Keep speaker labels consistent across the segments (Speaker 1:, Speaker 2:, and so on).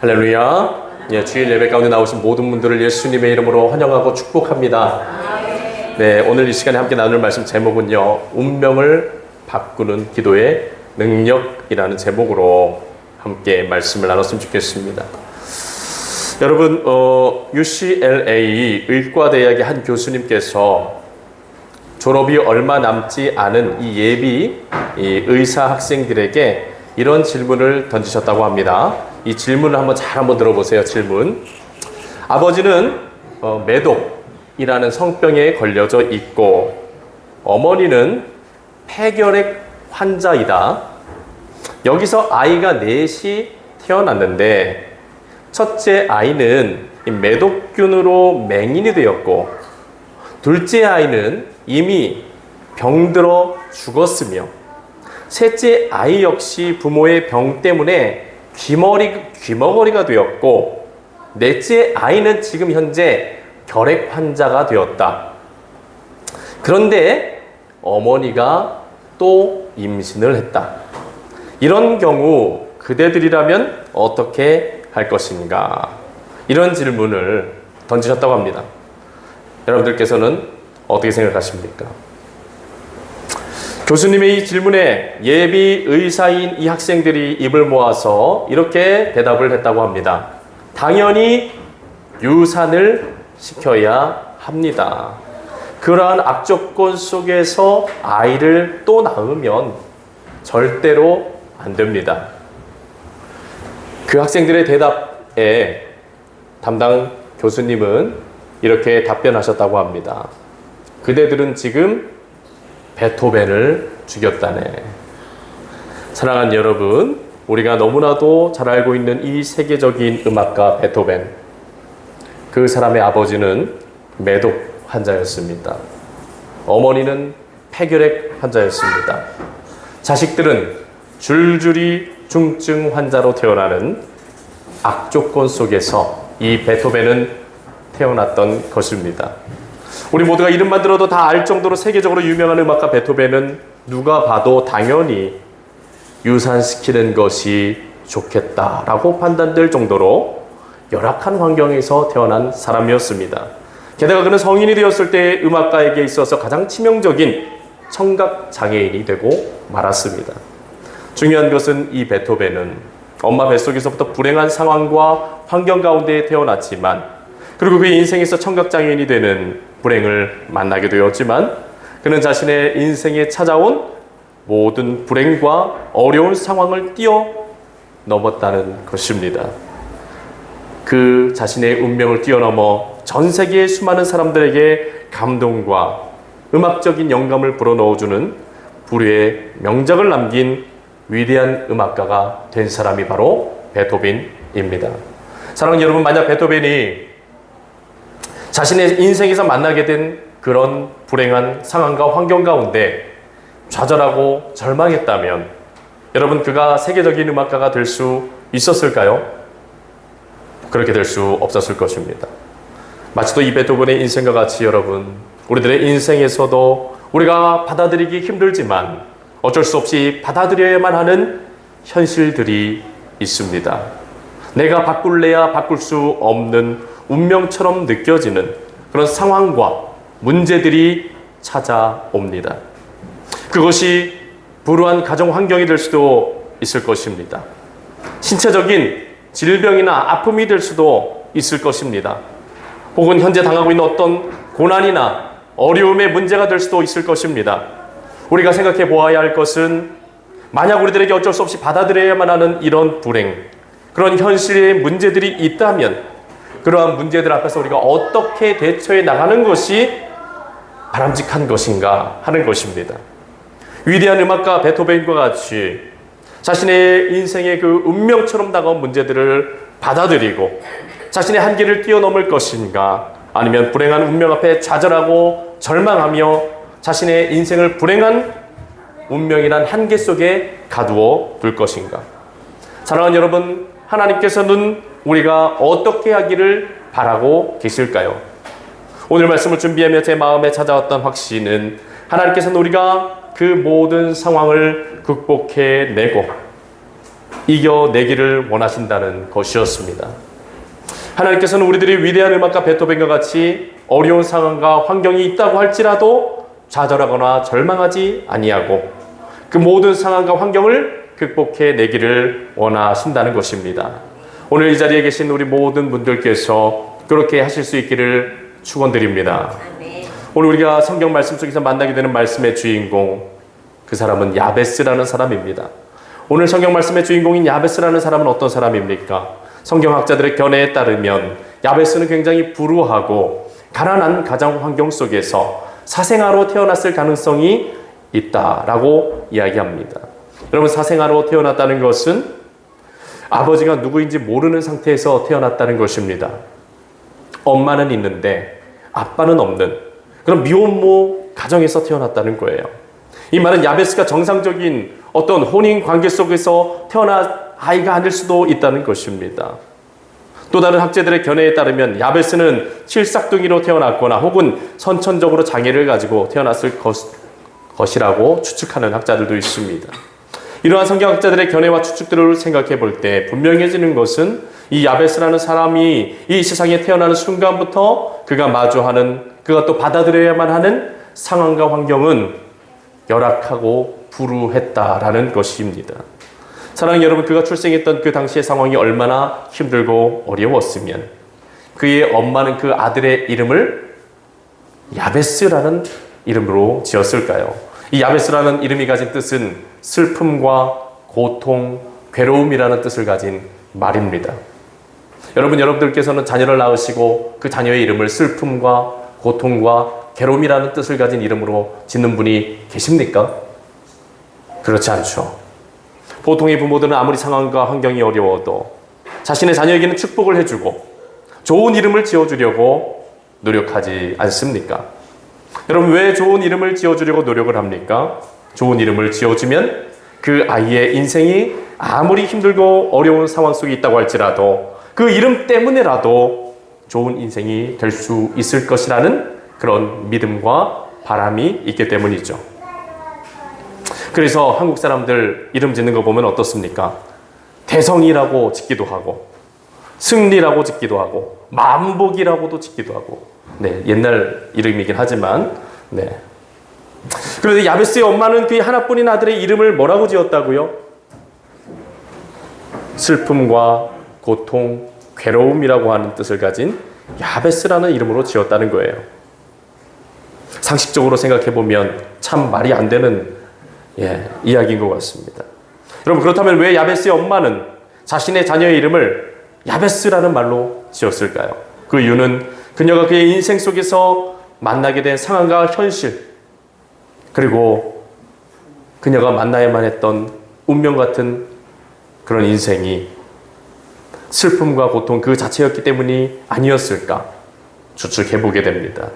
Speaker 1: 할렐루야. 예, 주일 예배 가운데 나오신 모든 분들을 예수님의 이름으로 환영하고 축복합니다. 네, 오늘 이 시간에 함께 나눌 말씀 제목은요, 운명을 바꾸는 기도의 능력이라는 제목으로 함께 말씀을 나눴으면 좋겠습니다. 여러분, UCLA 의과대학의 한 교수님께서 졸업이 얼마 남지 않은 이 예비 의사 학생들에게 이런 질문을 던지셨다고 합니다. 이 질문을 한번 들어보세요. 질문. 아버지는 매독이라는 성병에 걸려져 있고 어머니는 폐결핵 환자이다. 여기서 아이가 넷이 태어났는데 첫째 아이는 매독균으로 맹인이 되었고 둘째 아이는 이미 병들어 죽었으며 셋째 아이 역시 부모의 병 때문에 귀머거리가 되었고 넷째 아이는 지금 현재 결핵 환자가 되었다. 그런데 어머니가 또 임신을 했다. 이런 경우 그대들이라면 어떻게 할 것인가? 이런 질문을 던지셨다고 합니다. 여러분들께서는 어떻게 생각하십니까? 교수님의 이 질문에 예비 의사인 이 학생들이 입을 모아서 이렇게 대답을 했다고 합니다. 당연히 유산을 시켜야 합니다. 그러한 악조건 속에서 아이를 또 낳으면 절대로 안 됩니다. 그 학생들의 대답에 담당 교수님은 이렇게 답변하셨다고 합니다. 그대들은 지금 베토벤을 죽였다네. 사랑하는 여러분, 우리가 너무나도 잘 알고 있는 이 세계적인 음악가 베토벤, 그 사람의 아버지는 매독 환자였습니다. 어머니는 폐결핵 환자였습니다. 자식들은 줄줄이 중증 환자로 태어나는 악조건 속에서 이 베토벤은 태어났던 것입니다. 우리 모두가 이름만 들어도 다 알 정도로 세계적으로 유명한 음악가 베토벤은 누가 봐도 당연히 유산시키는 것이 좋겠다라고 판단될 정도로 열악한 환경에서 태어난 사람이었습니다. 게다가 그는 성인이 되었을 때 음악가에게 있어서 가장 치명적인 청각장애인이 되고 말았습니다. 중요한 것은 이 베토벤은 엄마 뱃속에서부터 불행한 상황과 환경 가운데 태어났지만 그리고 그의 인생에서 청각장애인이 되는 불행을 만나게 되었지만 그는 자신의 인생에 찾아온 모든 불행과 어려운 상황을 뛰어넘었다는 것입니다. 그 자신의 운명을 뛰어넘어 전 세계의 수많은 사람들에게 감동과 음악적인 영감을 불어넣어주는 불후의 명작을 남긴 위대한 음악가가 된 사람이 바로 베토벤입니다. 사랑하는 여러분, 만약 베토벤이 자신의 인생에서 만나게 된 그런 불행한 상황과 환경 가운데 좌절하고 절망했다면 여러분, 그가 세계적인 음악가가 될 수 있었을까요? 그렇게 될 수 없었을 것입니다. 마치 또 이 베토벤의 인생과 같이 여러분, 우리들의 인생에서도 우리가 받아들이기 힘들지만 어쩔 수 없이 받아들여야만 하는 현실들이 있습니다. 내가 바꿀래야 바꿀 수 없는 운명처럼 느껴지는 그런 상황과 문제들이 찾아옵니다. 그것이 불우한 가정 환경이 될 수도 있을 것입니다. 신체적인 질병이나 아픔이 될 수도 있을 것입니다. 혹은 현재 당하고 있는 어떤 고난이나 어려움의 문제가 될 수도 있을 것입니다. 우리가 생각해 보아야 할 것은 만약 우리들에게 어쩔 수 없이 받아들여야만 하는 이런 불행, 그런 현실의 문제들이 있다면 그러한 문제들 앞에서 우리가 어떻게 대처해 나가는 것이 바람직한 것인가 하는 것입니다. 위대한 음악가 베토벤과 같이 자신의 인생의 그 운명처럼 다가온 문제들을 받아들이고 자신의 한계를 뛰어넘을 것인가, 아니면 불행한 운명 앞에 좌절하고 절망하며 자신의 인생을 불행한 운명이란 한계 속에 가두어 둘 것인가. 사랑하는 여러분, 하나님께서는 우리가 어떻게 하기를 바라고 계실까요? 오늘 말씀을 준비하며 제 마음에 찾아왔던 확신은 하나님께서는 우리가 그 모든 상황을 극복해내고 이겨내기를 원하신다는 것이었습니다. 하나님께서는 우리들이 위대한 음악가 베토벤과 같이 어려운 상황과 환경이 있다고 할지라도 좌절하거나 절망하지 아니하고 그 모든 상황과 환경을 극복해내기를 원하신다는 것입니다. 오늘 이 자리에 계신 우리 모든 분들께서 그렇게 하실 수 있기를 축원드립니다. 오늘 우리가 성경 말씀 속에서 만나게 되는 말씀의 주인공, 그 사람은 야베스라는 사람입니다. 오늘 성경 말씀의 주인공인 야베스라는 사람은 어떤 사람입니까? 성경학자들의 견해에 따르면 야베스는 굉장히 불우하고 가난한 가정 환경 속에서 사생아로 태어났을 가능성이 있다라고 이야기합니다. 여러분, 사생아로 태어났다는 것은 아버지가 누구인지 모르는 상태에서 태어났다는 것입니다. 엄마는 있는데 아빠는 없는 그런 미혼모 가정에서 태어났다는 거예요. 이 말은 야베스가 정상적인 어떤 혼인 관계 속에서 태어난 아이가 아닐 수도 있다는 것입니다. 또 다른 학자들의 견해에 따르면 야베스는 칠삭둥이로 태어났거나 혹은 선천적으로 장애를 가지고 태어났을 것이라고 추측하는 학자들도 있습니다. 이러한 성경학자들의 견해와 추측들을 생각해 볼 때 분명해지는 것은 이 야베스라는 사람이 이 세상에 태어나는 순간부터 그가 마주하는, 그가 또 받아들여야만 하는 상황과 환경은 열악하고 불우했다라는 것입니다. 사랑하는 여러분, 그가 출생했던 그 당시의 상황이 얼마나 힘들고 어려웠으면 그의 엄마는 그 아들의 이름을 야베스라는 이름으로 지었을까요? 이 야베스라는 이름이 가진 뜻은 슬픔과 고통, 괴로움이라는 뜻을 가진 말입니다. 여러분들께서는 자녀를 낳으시고 그 자녀의 이름을 슬픔과 고통과 괴로움이라는 뜻을 가진 이름으로 짓는 분이 계십니까? 그렇지 않죠. 보통의 부모들은 아무리 상황과 환경이 어려워도 자신의 자녀에게는 축복을 해주고 좋은 이름을 지어주려고 노력하지 않습니까? 여러분, 왜 좋은 이름을 지어주려고 노력을 합니까? 좋은 이름을 지어주면 그 아이의 인생이 아무리 힘들고 어려운 상황 속에 있다고 할지라도 그 이름 때문에라도 좋은 인생이 될 수 있을 것이라는 그런 믿음과 바람이 있기 때문이죠. 그래서 한국 사람들 이름 짓는 거 보면 어떻습니까? 대성이라고 짓기도 하고 승리라고 짓기도 하고 만복이라고도 짓기도 하고, 네, 옛날 이름이긴 하지만, 네. 그런데 야베스의 엄마는 그의 하나뿐인 아들의 이름을 뭐라고 지었다고요? 슬픔과 고통, 괴로움이라고 하는 뜻을 가진 야베스라는 이름으로 지었다는 거예요. 상식적으로 생각해 보면 참 말이 안 되는 이야기인 것 같습니다. 여러분, 그렇다면 왜 야베스의 엄마는 자신의 자녀의 이름을 야베스라는 말로 지었을까요? 그 이유는 그녀가 그의 인생 속에서 만나게 된 상황과 현실, 그리고 그녀가 만나야만 했던 운명 같은 그런 인생이 슬픔과 고통 그 자체였기 때문이 아니었을까 추측해보게 됩니다.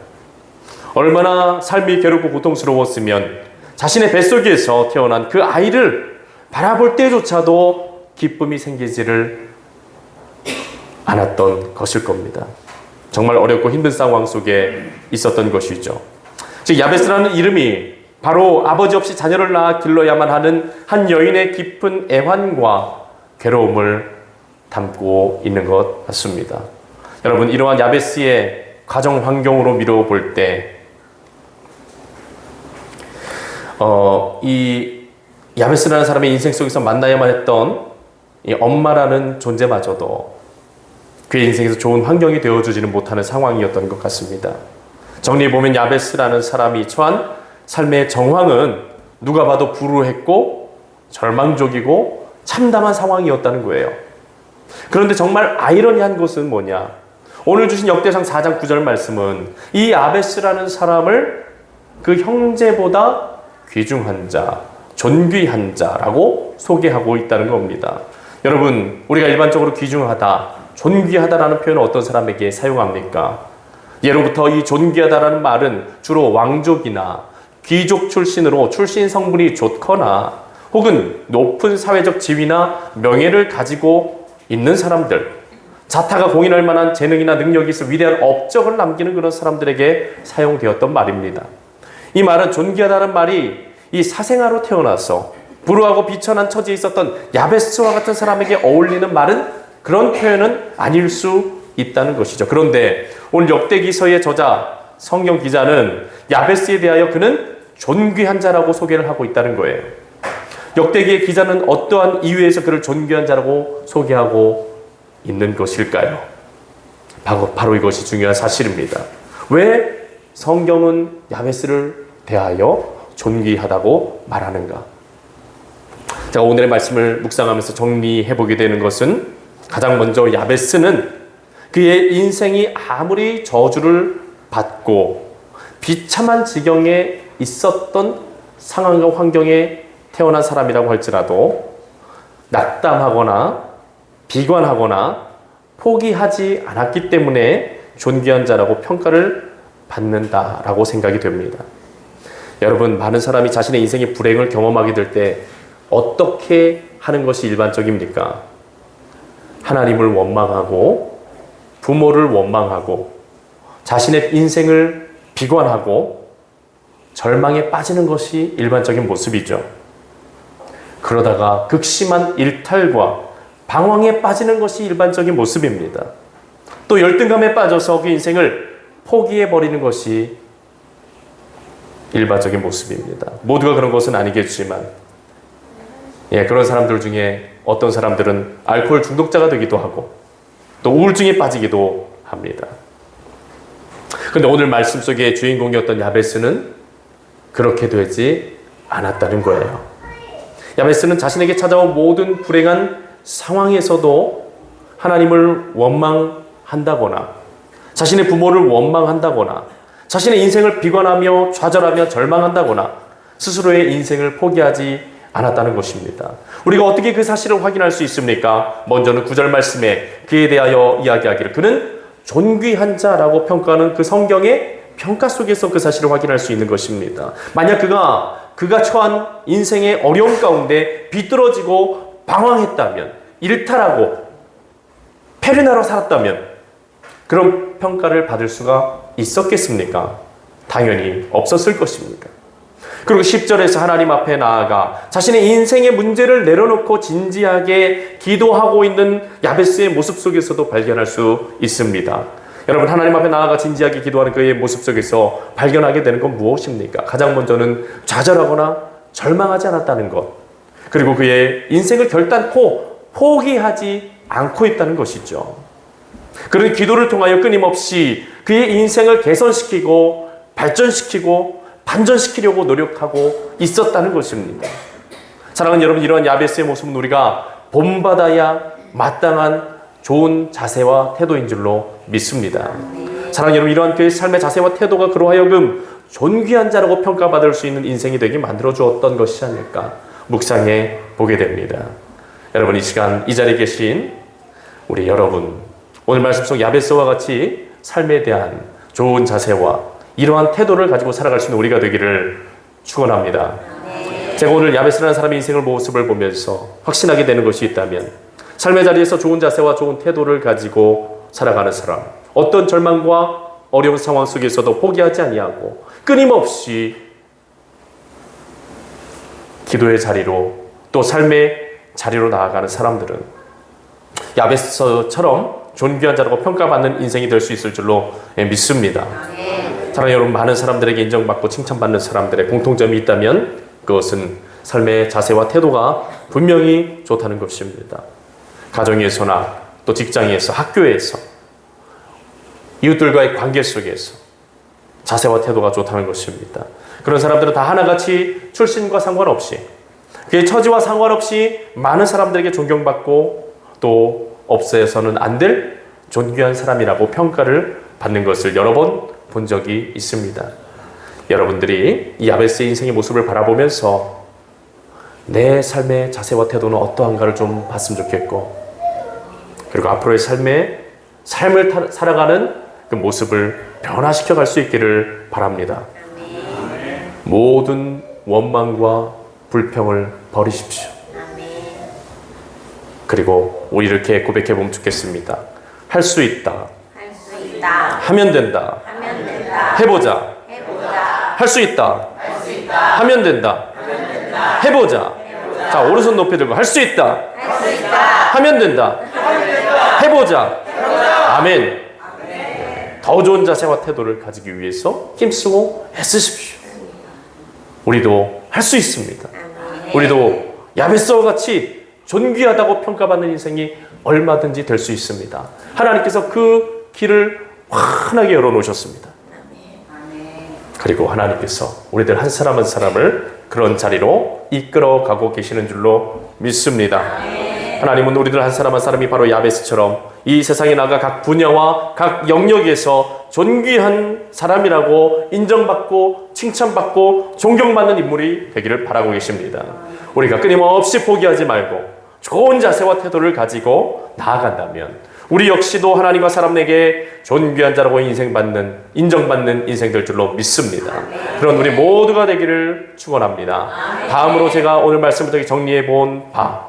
Speaker 1: 얼마나 삶이 괴롭고 고통스러웠으면 자신의 뱃속에서 태어난 그 아이를 바라볼 때조차도 기쁨이 생기지를 않았던 것일 겁니다. 정말 어렵고 힘든 상황 속에 있었던 것이죠. 즉, 야베스라는 이름이 바로 아버지 없이 자녀를 낳아 길러야만 하는 한 여인의 깊은 애환과 괴로움을 담고 있는 것 같습니다. 여러분, 이러한 야베스의 가정 환경으로 미뤄볼 때 이 야베스라는 사람의 인생 속에서 만나야만 했던 이 엄마라는 존재마저도 그의 인생에서 좋은 환경이 되어주지는 못하는 상황이었던 것 같습니다. 정리해보면 야베스라는 사람이 처한 삶의 정황은 누가 봐도 불우했고 절망적이고 참담한 상황이었다는 거예요. 그런데 정말 아이러니한 것은 뭐냐? 오늘 주신 역대상 4장 9절 말씀은 이 야베스라는 사람을 그 형제보다 귀중한 자, 존귀한 자라고 소개하고 있다는 겁니다. 여러분, 우리가 일반적으로 귀중하다, 존귀하다라는 표현을 어떤 사람에게 사용합니까? 예로부터 이 존귀하다라는 말은 주로 왕족이나 귀족 출신으로 출신 성분이 좋거나 혹은 높은 사회적 지위나 명예를 가지고 있는 사람들, 자타가 공인할 만한 재능이나 능력이 있어 위대한 업적을 남기는 그런 사람들에게 사용되었던 말입니다. 이 말은 존귀하다는 말이 이 사생아로 태어나서 불우하고 비천한 처지에 있었던 야베스와 같은 사람에게 어울리는 말은 그런 표현은 아닐 수 있다는 것이죠. 그런데 오늘 역대기서의 저자 성경 기자는 야베스에 대하여 그는 존귀한 자라고 소개를 하고 있다는 거예요. 역대기의 기자는 어떠한 이유에서 그를 존귀한 자라고 소개하고 있는 것일까요? 바로 이것이 중요한 사실입니다. 왜 성경은 야베스를 대하여 존귀하다고 말하는가? 제가 오늘의 말씀을 묵상하면서 정리해보게 되는 것은 가장 먼저 야베스는 그의 인생이 아무리 저주를 받고 비참한 지경에 있었던 상황과 환경에 태어난 사람이라고 할지라도 낙담하거나 비관하거나 포기하지 않았기 때문에 존귀한 자라고 평가를 받는다라고 생각이 됩니다. 여러분, 많은 사람이 자신의 인생의 불행을 경험하게 될 때 어떻게 하는 것이 일반적입니까? 하나님을 원망하고 부모를 원망하고 자신의 인생을 비관하고 절망에 빠지는 것이 일반적인 모습이죠. 그러다가 극심한 일탈과 방황에 빠지는 것이 일반적인 모습입니다. 또 열등감에 빠져서 그 인생을 포기해버리는 것이 일반적인 모습입니다. 모두가 그런 것은 아니겠지만 그런 사람들 중에 어떤 사람들은 알코올 중독자가 되기도 하고 또 우울증에 빠지기도 합니다. 그런데 오늘 말씀 속의 주인공이었던 야베스는 그렇게 되지 않았다는 거예요. 야베스는 자신에게 찾아온 모든 불행한 상황에서도 하나님을 원망한다거나 자신의 부모를 원망한다거나 자신의 인생을 비관하며 좌절하며 절망한다거나 스스로의 인생을 포기하지 않았다는 것입니다. 우리가 어떻게 그 사실을 확인할 수 있습니까? 먼저는 9절 말씀에 그에 대하여 이야기하기를 그는 존귀한 자라고 평가하는 그 성경의 평가 속에서 그 사실을 확인할 수 있는 것입니다. 만약 그가 처한 인생의 어려움 가운데 비뚤어지고 방황했다면, 일탈하고 페르나로 살았다면 그런 평가를 받을 수가 있었겠습니까? 당연히 없었을 것입니다. 그리고 10절에서 하나님 앞에 나아가 자신의 인생의 문제를 내려놓고 진지하게 기도하고 있는 야베스의 모습 속에서도 발견할 수 있습니다. 여러분, 하나님 앞에 나아가 진지하게 기도하는 그의 모습 속에서 발견하게 되는 건 무엇입니까? 가장 먼저는 좌절하거나 절망하지 않았다는 것, 그리고 그의 인생을 결단코 포기하지 않고 있다는 것이죠. 그런 기도를 통하여 끊임없이 그의 인생을 개선시키고 발전시키고 반전시키려고 노력하고 있었다는 것입니다. 사랑하는 여러분, 이러한 야베스의 모습은 우리가 본받아야 마땅한 좋은 자세와 태도인 줄로 믿습니다. 사랑하는 여러분, 이러한 그의 삶의 자세와 태도가 그로 하여금 존귀한 자라고 평가받을 수 있는 인생이 되게 만들어 주었던 것이 아닐까 묵상해 보게 됩니다. 여러분, 이 시간 이 자리에 계신 우리 여러분, 오늘 말씀 속 야베스와 같이 삶에 대한 좋은 자세와 이러한 태도를 가지고 살아갈 수 있는 우리가 되기를 축원합니다. 제가 오늘 야베스라는 사람의 인생을 모습을 보면서 확신하게 되는 것이 있다면 삶의 자리에서 좋은 자세와 좋은 태도를 가지고 살아가는 사람, 어떤 절망과 어려운 상황 속에서도 포기하지 아니하고 끊임없이 기도의 자리로 또 삶의 자리로 나아가는 사람들은 야베스처럼 존귀한 자라고 평가받는 인생이 될 수 있을 줄로 믿습니다. 사랑하는 여러분, 많은 사람들에게 인정받고 칭찬받는 사람들의 공통점이 있다면 그것은 삶의 자세와 태도가 분명히 좋다는 것입니다. 가정에서나 또 직장에서, 학교에서, 이웃들과의 관계 속에서 자세와 태도가 좋다는 것입니다. 그런 사람들은 다 하나같이 출신과 상관없이 그의 처지와 상관없이 많은 사람들에게 존경받고 또 없애서는 안 될 존귀한 사람이라고 평가를 받는 것을 여러 번 본 적이 있습니다. 여러분들이 이 야베스의 인생의 모습을 바라보면서 내 삶의 자세와 태도는 어떠한가를 좀 봤으면 좋겠고, 그리고 앞으로의 삶을 살아가는 그 모습을 변화시켜 갈 수 있기를 바랍니다. 모든 원망과 불평을 버리십시오. 그리고 우리 이렇게 고백해 보면 좋겠습니다. 할 수 있다. 하면 된다. 해보자. 할 수 있다. 하면 된다. 해보자. 자, 오른손 높이 들고 할 수 있다. 하면 된다. 해보자. 아멘. 더 좋은 자세와 태도를 가지기 위해서 힘쓰고 애쓰십시오. 우리도 할 수 있습니다. 우리도 야베스와 같이 존귀하다고 평가받는 인생이 얼마든지 될 수 있습니다. 하나님께서 그 길을 환하게 열어놓으셨습니다. 그리고 하나님께서 우리들 한 사람 한 사람을 그런 자리로 이끌어가고 계시는 줄로 믿습니다. 하나님은 우리들 한 사람 한 사람이 바로 야베스처럼 이 세상에 나가 각 분야와 각 영역에서 존귀한 사람이라고 인정받고 칭찬받고 존경받는 인물이 되기를 바라고 계십니다. 우리가 끊임없이 포기하지 말고 좋은 자세와 태도를 가지고 나아간다면 우리 역시도 하나님과 사람에게 존귀한 자라고 인정받는 인생 될 줄로 믿습니다. 그런 우리 모두가 되기를 축원합니다. 다음으로 제가 오늘 말씀을 정리해 본 바,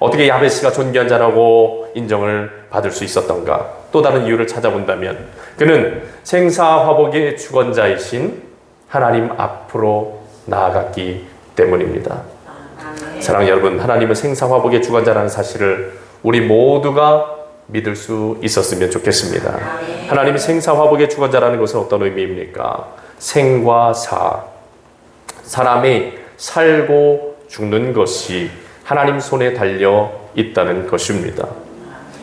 Speaker 1: 어떻게 야베스가 존귀한 자라고 인정을 받을 수 있었던가, 또 다른 이유를 찾아본다면 그는 생사화복의 주권자이신 하나님 앞으로 나아갔기 때문입니다. 사랑하는 여러분, 하나님은 생사화복의 주권자라는 사실을 우리 모두가 믿을 수 있었으면 좋겠습니다. 하나님이 생사화복의 주권자라는 것은 어떤 의미입니까? 생과 사, 사람이 살고 죽는 것이 하나님 손에 달려 있다는 것입니다.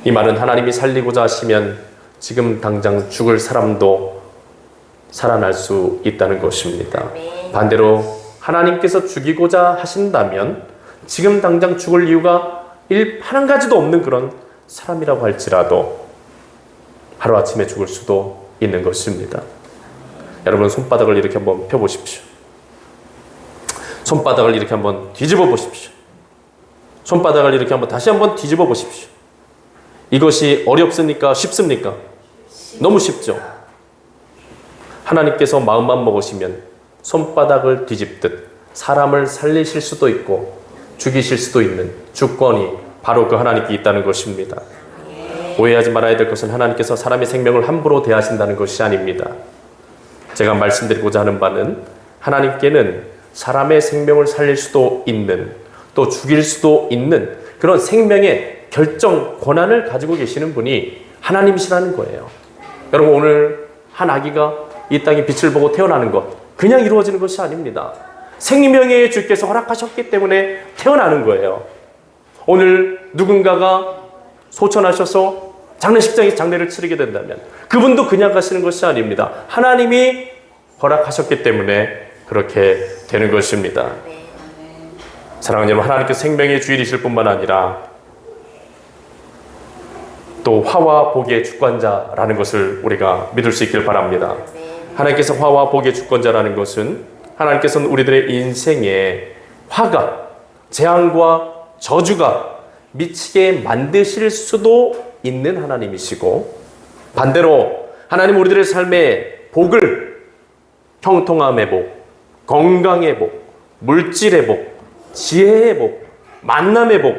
Speaker 1: 이 말은 하나님이 살리고자 하시면 지금 당장 죽을 사람도 살아날 수 있다는 것입니다. 반대로 하나님께서 죽이고자 하신다면 지금 당장 죽을 이유가 한 가지도 없는 그런 사람이라고 할지라도 하루아침에 죽을 수도 있는 것입니다. 여러분, 손바닥을 이렇게 한번 펴보십시오. 손바닥을 이렇게 한번 뒤집어 보십시오. 손바닥을 이렇게 한번 다시 한번 뒤집어 보십시오. 이것이 어렵습니까? 쉽습니까? 너무 쉽죠? 하나님께서 마음만 먹으시면 손바닥을 뒤집듯 사람을 살리실 수도 있고 죽이실 수도 있는 주권이 바로 그 하나님께 있다는 것입니다. 오해하지 말아야 될 것은 하나님께서 사람의 생명을 함부로 대하신다는 것이 아닙니다. 제가 말씀드리고자 하는 바는 하나님께는 사람의 생명을 살릴 수도 있는, 또 죽일 수도 있는 그런 생명의 결정 권한을 가지고 계시는 분이 하나님이시라는 거예요. 여러분, 오늘 한 아기가 이 땅에 빛을 보고 태어나는 것 그냥 이루어지는 것이 아닙니다. 생명의 주께서 허락하셨기 때문에 태어나는 거예요. 오늘 누군가가 소천하셔서 장례식장에 장례를 치르게 된다면 그분도 그냥 가시는 것이 아닙니다. 하나님이 허락하셨기 때문에 그렇게 되는 것입니다. 사랑하는 여러분, 하나님께서 생명의 주인이실 뿐만 아니라 또 화와 복의 주권자라는 것을 우리가 믿을 수 있길 바랍니다. 하나님께서 화와 복의 주권자라는 것은 하나님께서는 우리들의 인생에 화가, 재앙과 저주가 미치게 만드실 수도 있는 하나님이시고, 반대로 하나님 우리들의 삶의 복을 형통함의 복, 건강의 복, 물질의 복, 지혜의 복, 만남의 복,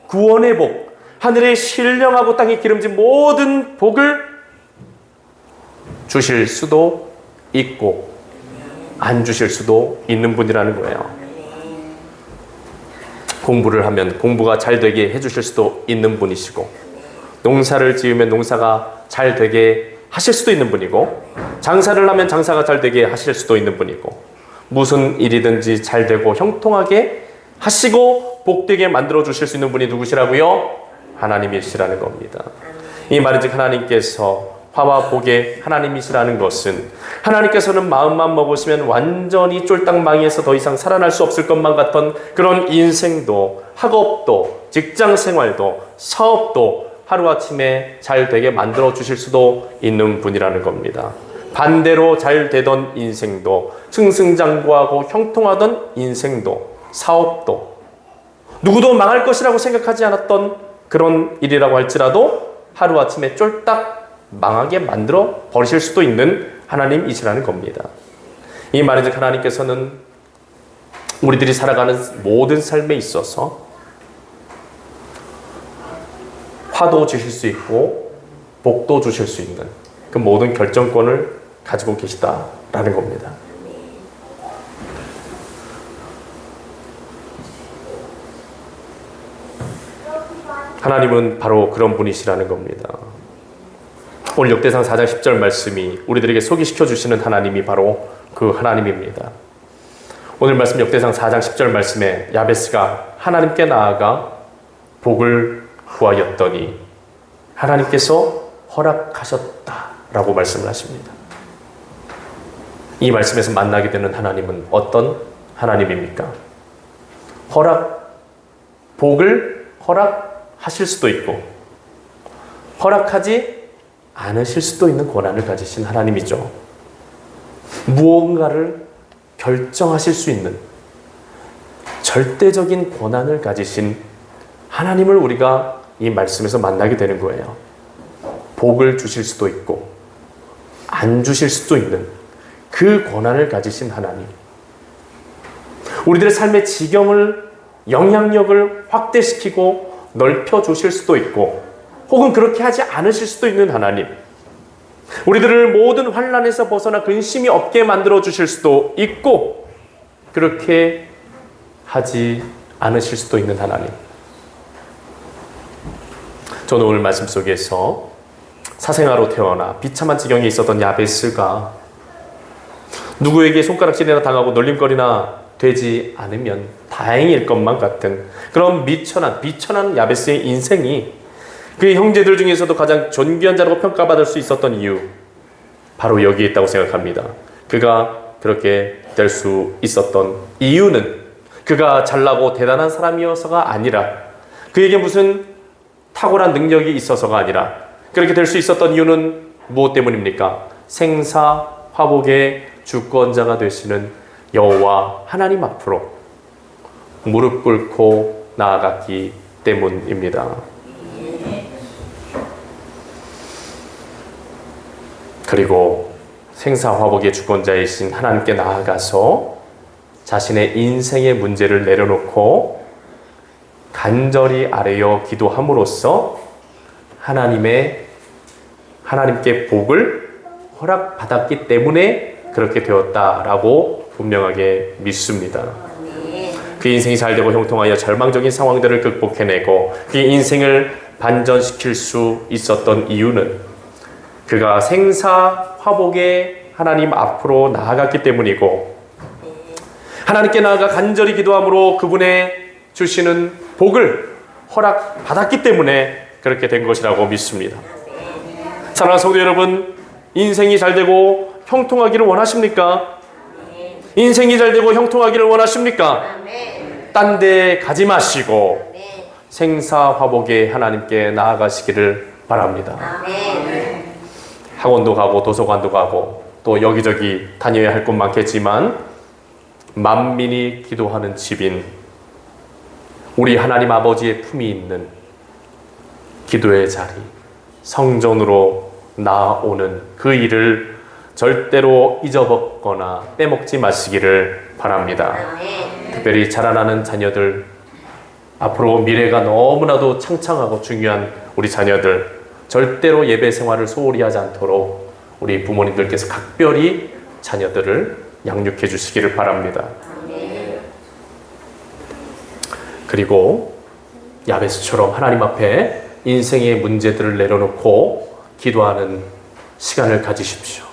Speaker 1: 구원의 복, 하늘의 신령하고 땅에 기름진 모든 복을 주실 수도 있고 안 주실 수도 있는 분이라는 거예요. 공부를 하면 공부가 잘 되게 해주실 수도 있는 분이시고, 농사를 지으면 농사가 잘 되게 하실 수도 있는 분이고, 장사를 하면 장사가 잘 되게 하실 수도 있는 분이고, 무슨 일이든지 잘 되고 형통하게 하시고 복되게 만들어 주실 수 있는 분이 누구시라고요? 하나님이시라는 겁니다. 이 말은 즉 하나님께서 화와 복의 하나님이시라는 것은 하나님께서는 마음만 먹으시면 완전히 쫄딱 망해서 더 이상 살아날 수 없을 것만 같던 그런 인생도, 학업도, 직장생활도, 사업도 하루아침에 잘 되게 만들어 주실 수도 있는 분이라는 겁니다. 반대로 잘 되던 인생도, 승승장구하고 형통하던 인생도, 사업도, 누구도 망할 것이라고 생각하지 않았던 그런 일이라고 할지라도 하루아침에 쫄딱 망하게 만들어 버리실 수도 있는 하나님이시라는 겁니다. 이 말은 즉 하나님께서는 우리들이 살아가는 모든 삶에 있어서 화도 주실 수 있고 복도 주실 수 있는 그 모든 결정권을 가지고 계시다라는 겁니다. 하나님은 바로 그런 분이시라는 겁니다. 오늘 역대상 4장 10절 말씀이 우리들에게 소개시켜 주시는 하나님이 바로 그 하나님입니다. 오늘 말씀 역대상 4장 10절 말씀에 야베스가 하나님께 나아가 복을 구하였더니 하나님께서 허락하셨다라고 말씀을 하십니다. 이 말씀에서 만나게 되는 하나님은 어떤 하나님입니까? 복을 허락하실 수도 있고 허락하지 않으실 수도 있는 권한을 가지신 하나님이죠. 무언가를 결정하실 수 있는 절대적인 권한을 가지신 하나님을 우리가 이 말씀에서 만나게 되는 거예요. 복을 주실 수도 있고 안 주실 수도 있는 그 권한을 가지신 하나님. 우리들의 삶의 지경을, 영향력을 확대시키고 넓혀 주실 수도 있고 혹은 그렇게 하지 않으실 수도 있는 하나님. 우리들을 모든 환난에서 벗어나 근심이 없게 만들어 주실 수도 있고 그렇게 하지 않으실 수도 있는 하나님. 저는 오늘 말씀 속에서 사생아로 태어나 비참한 지경에 있었던 야베스가 누구에게 손가락질이나 당하고 놀림거리나 되지 않으면 다행일 것만 같은 그런 비천한 야베스의 인생이 그의 형제들 중에서도 가장 존귀한 자라고 평가받을 수 있었던 이유, 바로 여기에 있다고 생각합니다. 그가 그렇게 될 수 있었던 이유는 그가 잘나고 대단한 사람이어서가 아니라 그에게 무슨 탁월한 능력이 있어서가 아니라 그렇게 될 수 있었던 이유는 무엇 때문입니까? 생사화복의 주권자가 되시는 여호와 하나님 앞으로 무릎 꿇고 나아갔기 때문입니다. 그리고 생사화복의 주권자이신 하나님께 나아가서 자신의 인생의 문제를 내려놓고 간절히 아뢰어 기도함으로써 하나님께 복을 허락받았기 때문에 그렇게 되었다라고 분명하게 믿습니다. 그 인생이 잘되고 형통하여 절망적인 상황들을 극복해내고 그 인생을 반전시킬 수 있었던 이유는 그가 생사화복의 하나님 앞으로 나아갔기 때문이고 하나님께 나아가 간절히 기도함으로 그분의 주시는 복을 허락받았기 때문에 그렇게 된 것이라고 믿습니다. 사랑하는 성도 여러분, 인생이 잘되고 형통하기를 원하십니까? 인생이 잘되고 형통하기를 원하십니까? 딴 데 가지 마시고 생사화복의 하나님께 나아가시기를 바랍니다. 학원도 가고 도서관도 가고 또 여기저기 다녀야 할 곳 많겠지만 만민이 기도하는 집인 우리 하나님 아버지의 품이 있는 기도의 자리, 성전으로 나아오는 그 일을 절대로 잊어먹거나 빼먹지 마시기를 바랍니다. 특별히 자라나는 자녀들, 앞으로 미래가 너무나도 창창하고 중요한 우리 자녀들, 절대로 예배 생활을 소홀히 하지 않도록 우리 부모님들께서 각별히 자녀들을 양육해 주시기를 바랍니다. 그리고 야베스처럼 하나님 앞에 인생의 문제들을 내려놓고 기도하는 시간을 가지십시오.